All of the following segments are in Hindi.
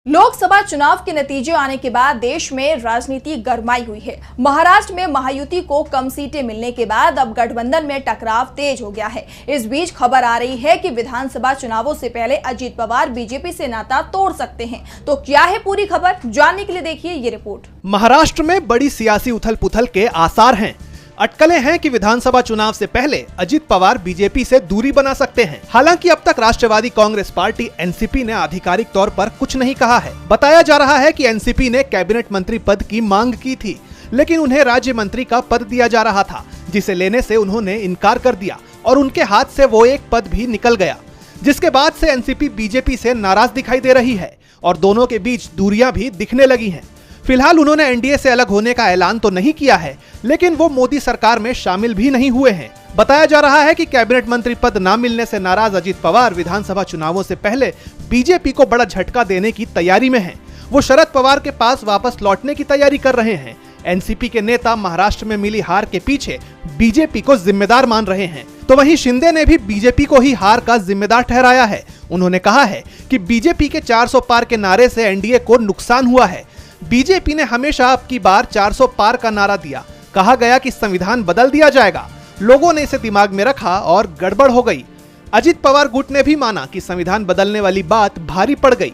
लोकसभा चुनाव के नतीजे आने के बाद देश में राजनीति गरमाई हुई है। महाराष्ट्र में महायुति को कम सीटें मिलने के बाद अब गठबंधन में टकराव तेज हो गया है। इस बीच खबर आ रही है कि विधानसभा चुनावों से पहले अजित पवार बीजेपी से नाता तोड़ सकते हैं। तो क्या है पूरी खबर, जानने के लिए देखिए ये रिपोर्ट। महाराष्ट्र में बड़ी सियासी उथल पुथल के आसार हैं। अटकलें हैं कि विधानसभा चुनाव से पहले अजित पवार बीजेपी से दूरी बना सकते हैं। हालांकि अब तक राष्ट्रवादी कांग्रेस पार्टी एनसीपी ने आधिकारिक तौर पर कुछ नहीं कहा है। बताया जा रहा है कि एनसीपी ने कैबिनेट मंत्री पद की मांग की थी, लेकिन उन्हें राज्य मंत्री का पद दिया जा रहा था, जिसे लेने से उन्होंने इनकार कर दिया और उनके हाथ से वो एक पद भी निकल गया, जिसके बाद से एनसीपी बीजेपी से नाराज दिखाई दे रही है और दोनों के बीच दूरियां भी दिखने लगी हैं। फिलहाल उन्होंने एनडीए से अलग होने का ऐलान तो नहीं किया है, लेकिन वो मोदी सरकार में शामिल भी नहीं हुए हैं। बताया जा रहा है कि कैबिनेट मंत्री पद न मिलने से नाराज अजित पवार विधानसभा चुनावों से पहले बीजेपी को बड़ा झटका देने की तैयारी में हैं। वो शरद पवार के पास वापस लौटने की तैयारी कर रहे हैं। एनसीपी के नेता महाराष्ट्र में मिली हार के पीछे बीजेपी को जिम्मेदार मान रहे हैं, तो वहीं शिंदे ने भी बीजेपी को ही हार का जिम्मेदार ठहराया है। उन्होंने कहा है कि बीजेपी के 400 पार के नारे से एनडीए को नुकसान हुआ है। बीजेपी ने हमेशा अब की बार 400 पार का नारा दिया। कहा गया कि संविधान बदल दिया जाएगा। लोगों ने इसे दिमाग में रखा और गड़बड़ हो गई। अजित पवार गुट ने भी माना कि संविधान बदलने वाली बात भारी पड़ गई।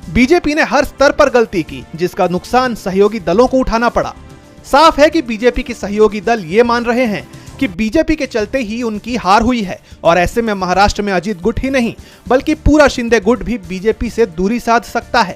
बीजेपी ने हर स्तर पर गलती की, जिसका नुकसान सहयोगी दलों को उठाना पड़ा। साफ है कि बीजेपी के सहयोगी दल ये मान रहे हैं कि बीजेपी के चलते ही उनकी हार हुई है और ऐसे में महाराष्ट्र में अजित गुट ही नहीं बल्कि पूरा शिंदे गुट भी बीजेपी से दूरी साध सकता है।